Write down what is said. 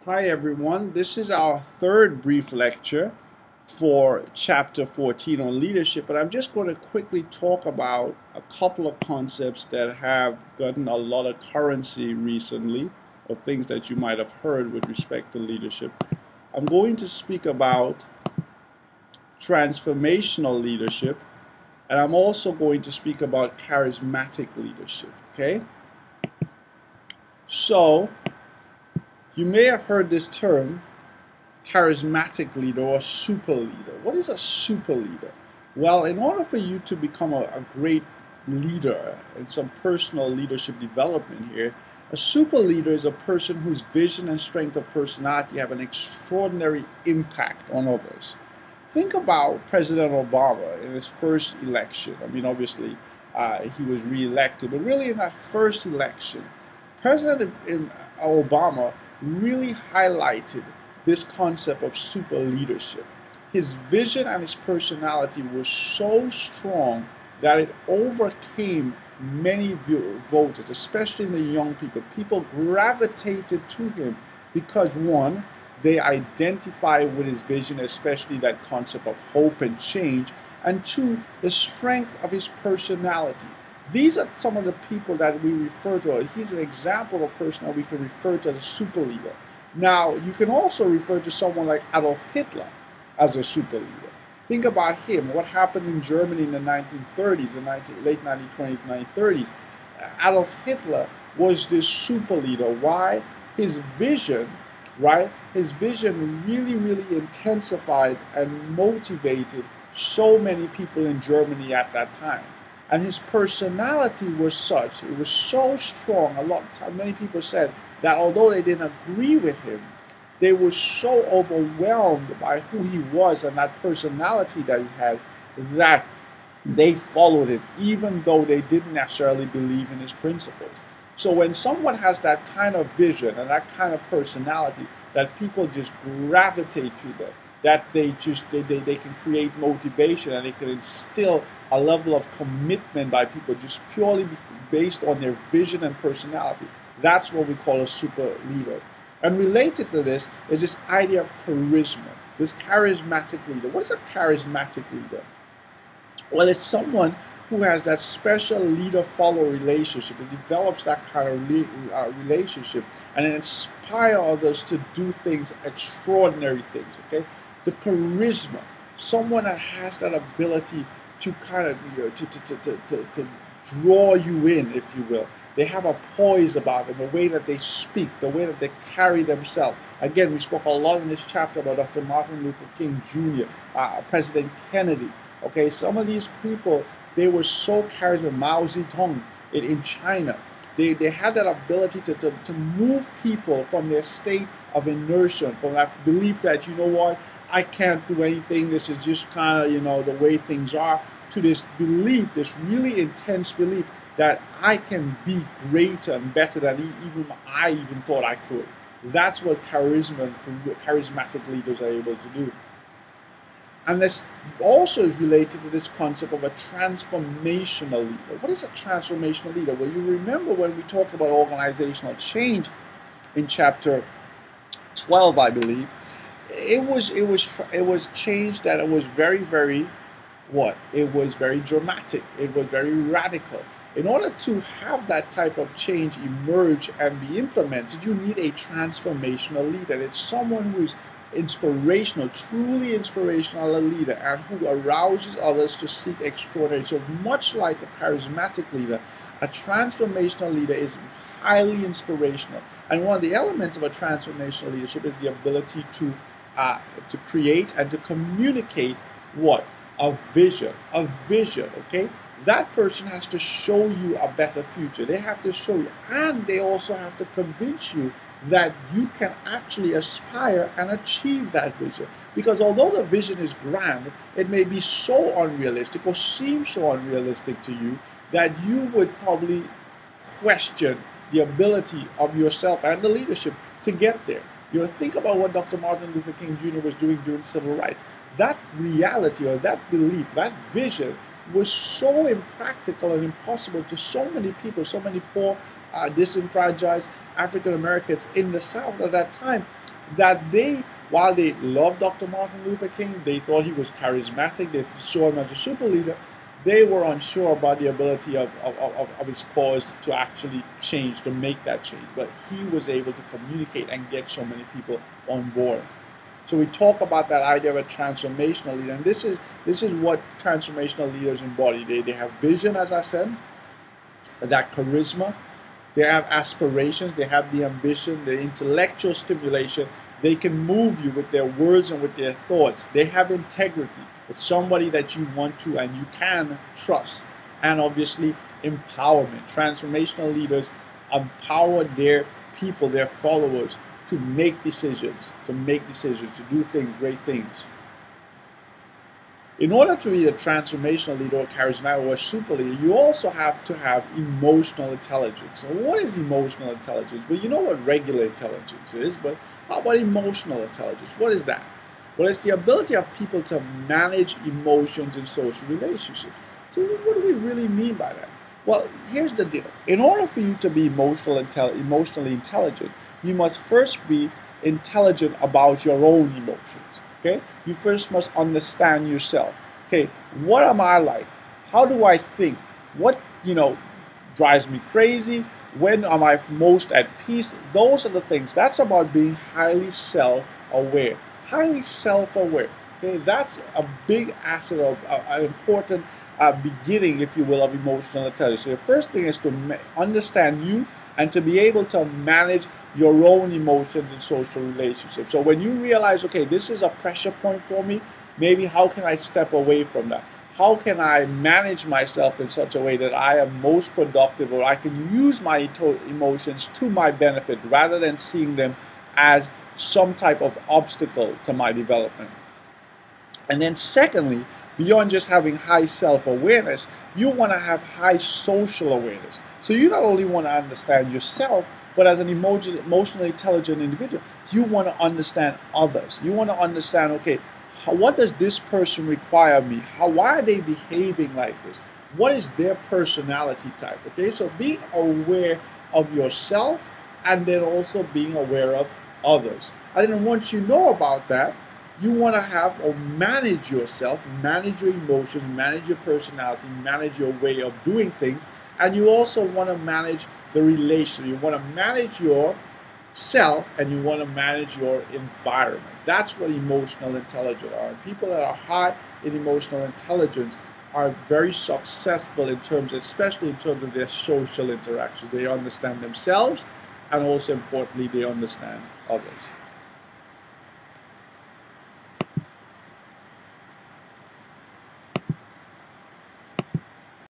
Hi everyone, this is our third brief lecture for chapter 14 on leadership, but I'm just going to quickly talk about a couple of concepts that have gotten a lot of currency recently, or things that you might have heard with respect to leadership. I'm going to speak about transformational leadership, and I'm also going to speak about charismatic leadership, okay? So, you may have heard this term, charismatic leader or super leader. What is a super leader? Well, in order for you to become a great leader and some personal leadership development here, a super leader is a person whose vision and strength of personality have an extraordinary impact on others. Think about President Obama in his first election. I mean, obviously, he was re-elected, but really in that first election, President Obama really highlighted this concept of super leadership. His vision and his personality were so strong that it overcame many voters, especially in the young people. People gravitated to him because, one, they identify with his vision, especially that concept of hope and change, and two, the strength of his personality. These are some of the people that we refer to. He's an example of a person that we can refer to as a super leader. Now, you can also refer to someone like Adolf Hitler as a super leader. Think about him, what happened in Germany in the 1930s, the late 1920s, 1930s. Adolf Hitler was this super leader. Why? His vision, right? His vision really intensified and motivated so many people in Germany at that time. And his personality was such, it was so strong. Many people said that although they didn't agree with him, they were so overwhelmed by who he was and that personality that he had that they followed him, even though they didn't necessarily believe in his principles. So when someone has that kind of vision and that kind of personality, that people just gravitate to them, that they can create motivation and they can instill a level of commitment by people just purely based on their vision and personality. That's what we call a super leader. And related to this is this idea of charisma, this charismatic leader. What is a charismatic leader? Well, it's someone who has that special leader-follower relationship. It develops that kind of relationship and it inspires others to do things, extraordinary things, okay? The charisma, someone that has that ability to kind of, to draw you in, if you will. They have a poise about them, the way that they speak, the way that they carry themselves. Again, we spoke a lot in this chapter about Dr. Martin Luther King Jr., President Kennedy. Okay, some of these people, they were so charismatic. Mao Zedong in China. They had that ability to move people from their state of inertia, from that belief that, you know what, I can't do anything, this is just kind of, the way things are, to this belief, this really intense belief that I can be greater and better than I even thought I could. That's what charisma and charismatic leaders are able to do. And this also is related to this concept of a transformational leader. What is a transformational leader? Well, you remember when we talked about organizational change in chapter 12, I believe, it was change that it was very what? It was very dramatic. It was very radical. In order to have that type of change emerge and be implemented, you need a transformational leader. It's someone who's inspirational, truly inspirational leader, and who arouses others to seek extraordinary. So much like a charismatic leader, a transformational leader is highly inspirational. And one of the elements of a transformational leadership is the ability to create and to communicate what? A vision, okay? That person has to show you a better future. They have to show you, and they also have to convince you that you can actually aspire and achieve that vision. Because although the vision is grand, it may be so unrealistic or seem so unrealistic to you that you would probably question the ability of yourself and the leadership to get there. Think about what Dr. Martin Luther King Jr. was doing during civil rights. That reality or that belief, that vision was so impractical and impossible to so many people, so many poor, disenfranchised, African Americans in the South at that time, that they, while they loved Dr. Martin Luther King, they thought he was charismatic, they saw him as a super leader, they were unsure about the ability of his cause to actually change, to make that change. But he was able to communicate and get so many people on board. So we talk about that idea of a transformational leader, and this is what transformational leaders embody. They have vision, as I said, that charisma, they have aspirations, they have the ambition, the intellectual stimulation. They can move you with their words and with their thoughts. They have integrity. It's somebody that you want to and you can trust. And obviously, empowerment. Transformational leaders empower their people, their followers, to make decisions, to do things, great things. In order to be a transformational leader, or charismatic, or a super leader, you also have to have emotional intelligence. So what is emotional intelligence? Well, you know what regular intelligence is, but how about emotional intelligence? What is that? Well, it's the ability of people to manage emotions in social relationships. So what do we really mean by that? Well, here's the deal. In order for you to be emotionally intelligent, you must first be intelligent about your own emotions. Okay? You first must understand yourself. Okay, what am I like? How do I think? What, drives me crazy? When am I most at peace? Those are the things. That's about being highly self-aware. Highly self-aware. Okay, that's a big asset of an important beginning, if you will, of emotional intelligence. So the first thing is to understand you and to be able to manage your own emotions in social relationships. So when you realize, okay, this is a pressure point for me, maybe how can I step away from that? How can I manage myself in such a way that I am most productive, or I can use my emotions to my benefit rather than seeing them as some type of obstacle to my development? And then secondly, beyond just having high self-awareness, you want to have high social awareness. So you not only want to understand yourself, but as an emotionally intelligent individual, you want to understand others. You want to understand, okay, what does this person require of me? Why are they behaving like this? What is their personality type? Okay, so being aware of yourself and then also being aware of others. And then once you know about that, you want to have or manage yourself, manage your emotions, manage your personality, manage your way of doing things, and you also want to manage the relation. You want to manage yourself and you want to manage your environment. That's what emotional intelligence are. People that are high in emotional intelligence are very successful in terms, especially in terms of their social interactions. They understand themselves, and also importantly, they understand others.